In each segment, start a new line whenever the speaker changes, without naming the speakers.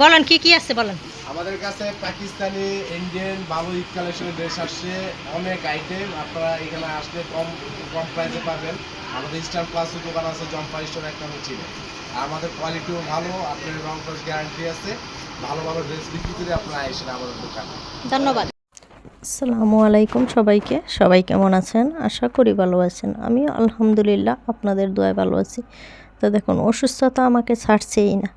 বলেন কি কি আছে বলেন।
আমাদের কাছে পাকিস্তানি, ইন্ডিয়ান, বাবু ঈদ কালেকশনের ড্রেস আসছে, অনেক আইটেম। আপনারা এখানে আসলে কম কম প্রাইসে পাবেন। আমাদের স্টার প্লাসের দোকান আছে জম্পা স্টোর একটা হচ্ছে। আমাদের কোয়ালিটিও ভালো, আপনার রং কস গ্যারান্টি আছে। ভালো ভালো ড্রেস বিক্রি করে আপনারা আসেন আমাদের দোকানে।
ধন্যবাদ।
আসসালামু আলাইকুম সবাইকে। সবাই কেমন আছেন? আশা করি ভালো আছেন। আমি আলহামদুলিল্লাহ আপনাদের দোয়ায় ভালো আছি। তো দেখুন, অসুস্থতা আমাকে ছাড়ছেই না।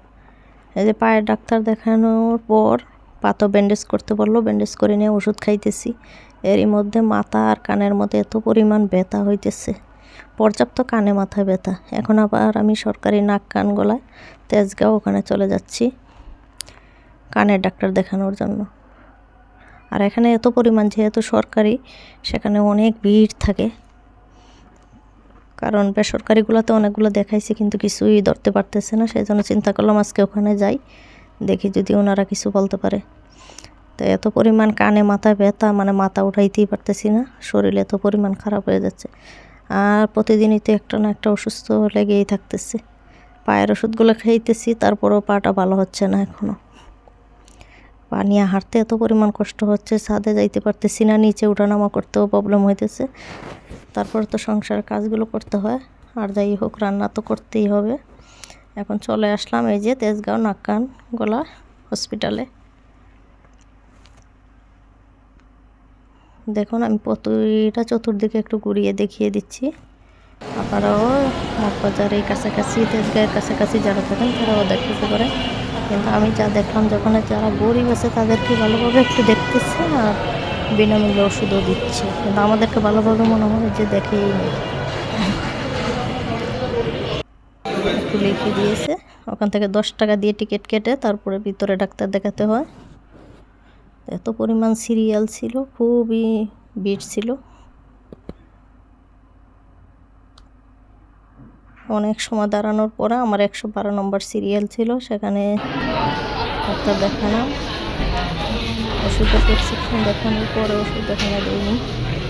এই যে পায়ের ডাক্তার দেখানোর পর পা তো ব্যান্ডেজ করতে বললো, ব্যান্ডেজ করে নিয়ে ওষুধ খাইতেছি। এরই মধ্যে মাথা আর কানের মধ্যে এত পরিমাণ ব্যথা হইতেছে, পর্যাপ্ত কানে মাথায় ব্যথা। এখন আবার আমি সরকারি নাক কান গলায় তেজগাঁও ওখানে চলে যাচ্ছি কানের ডাক্তার দেখানোর জন্য। আর এখানে এত পরিমাণ, যেহেতু সরকারি, সেখানে অনেক ভিড় থাকে। কারণ বেসরকারিগুলোতে অনেকগুলো দেখাইছি কিন্তু কিছুই ধরতে পারতেছে না, সেই জন্য চিন্তা করলাম আজকে ওখানে যাই, দেখি যদি ওনারা কিছু বলতে পারে। তো এত পরিমাণ কানে মাথায় ব্যথা, মানে মাথা উঠাইতেই পারতেছি না, শরীর এত পরিমাণ খারাপ হয়ে যাচ্ছে। আর প্রতিদিনই তো একটা না একটা অসুস্থ লেগেই থাকতেছে। পায়ের ওষুধগুলো খাইতেছি, তারপরেও পাটা ভালো হচ্ছে না এখনও। পা নিয়ে হাঁটতে এত পরিমাণ কষ্ট হচ্ছে, ছাদে যাইতে পারতেছি না, নিচে ওঠানামা করতেও প্রবলেম হইতেছে। তারপর তো সংসারের কাজগুলো করতে হয়, আর যাই হোক রান্না তো করতেই হবে। এখন চলে আসলাম এই যে তেজগাঁও নাক কান গলা হসপিটালে। দেখুন আমি প্রতিটা চতুর্দিকে একটু ঘুরিয়ে দেখিয়ে দিচ্ছি। আপনারাও মগবাজার এই কাছাকাছি, তেজগাঁয়ের কাছাকাছি যারা থাকেন তারাও দেখতে পারেন। কিন্তু আমি যা দেখলাম, যখন যারা গরিব আছে তাদেরকে ভালোভাবে একটু দেখতেছে আর বিনামূল্যে ওষুধও দিচ্ছে, কিন্তু আমাদেরকে ভালোভাবে মনে হয় যে দেখেই নেই। একটু লিখে দিয়েছে, ওখান থেকে 10 টাকা দিয়ে টিকিট কেটে তারপরে ভিতরে ডাক্তার দেখাতে হয়। এত পরিমাণ সিরিয়াল ছিল, খুবই ভিড় ছিল। অনেক সময় দাঁড়ানোর পরে আমার 112 নম্বর সিরিয়াল ছিল, সেখানে ডাক্তার দেখালাম। ওষুধের প্রেসক্রিপশন দেখানোর পরে ওষুধ দেখানো দেয়নি,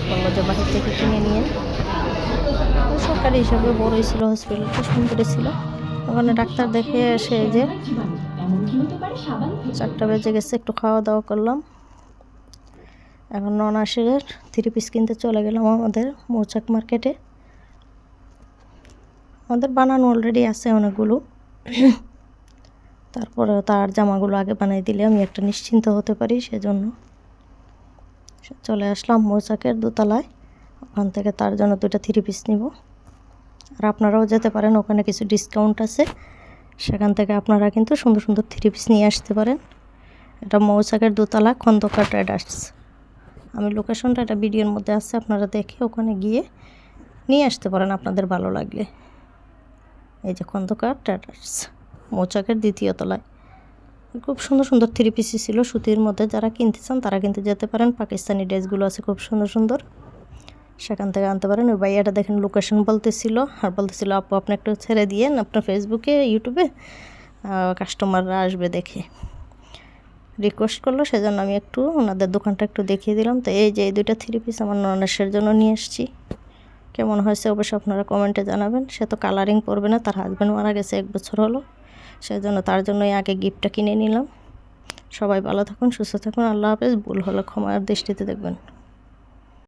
বললো যে বাহির থেকে কিনে নিয়ে। সরকারি হিসাবে বড়ই ছিল, হসপিটালটা সুন্দরই ছিল। ওখানে ডাক্তার দেখে এসে যে 4টা বেজে গেছে, একটু খাওয়া দাওয়া করলাম। এখন 9 3 পিস কিনতে চলে গেলাম আমাদের মৌচাক মার্কেটে। আমাদের বানানো অলরেডি আছে অনেকগুলো, তারপরে তার জামাগুলো আগে বানাই দিলে আমি একটা নিশ্চিন্ত হতে পারি, সেজন্য চলে আসলাম মৌচাকের দোতলায়। ওখান থেকে তার জন্য 2টা 3 পিস নিব। আর আপনারাও যেতে পারেন, ওখানে কিছু ডিসকাউন্ট আছে, সেখান থেকে আপনারা কিন্তু সুন্দর সুন্দর 3 পিস নিয়ে আসতে পারেন। এটা মৌচাকের দোতলা, খন্দকার ট্রেডার্স। আমি লোকেশনটা এটা ভিডিওর মধ্যে আছে, আপনারা দেখে ওখানে গিয়ে নিয়ে আসতে পারেন আপনাদের ভালো লাগলে। এই যে খন্দকার ট্রেডার্স, মৌচাকের 2য় তলায়। খুব সুন্দর সুন্দর 3 পিসই ছিল সুতির মধ্যে। যারা কিনতে চান তারা কিন্তু যেতে পারেন। পাকিস্তানি ড্রেসগুলো আছে খুব সুন্দর সুন্দর, সেখান থেকে আনতে পারেন। ওই ভাইয়াটা দেখেন লোকেশন বলতেছিল, আর বলতেছিল আপু আপনি একটু ছেড়ে দিয়েন আপনার ফেসবুকে, ইউটিউবে, কাস্টমাররা আসবে দেখে রিকোয়েস্ট করলো, সেজন্য আমি একটু ওনাদের দোকানটা একটু দেখিয়ে দিলাম। তো এই যে এই 2টা 3 পিস আমার ননাসের জন্য নিয়ে এসেছি। কেমন হয়েছে অবশ্যই আপনারা কমেন্টে জানাবেন। সে তো কালারিং পরবে না, তার হাজব্যান্ড মারা গেছে 1 বছর হলো, সেজন্য তার জন্যই আগে গিফটটা কিনে নিলাম। সবাই ভালো থাকুন, সুস্থ থাকুন, আল্লাহ হাফেজ। ভুল হলে ক্ষমার দৃষ্টিতে দেখবেন।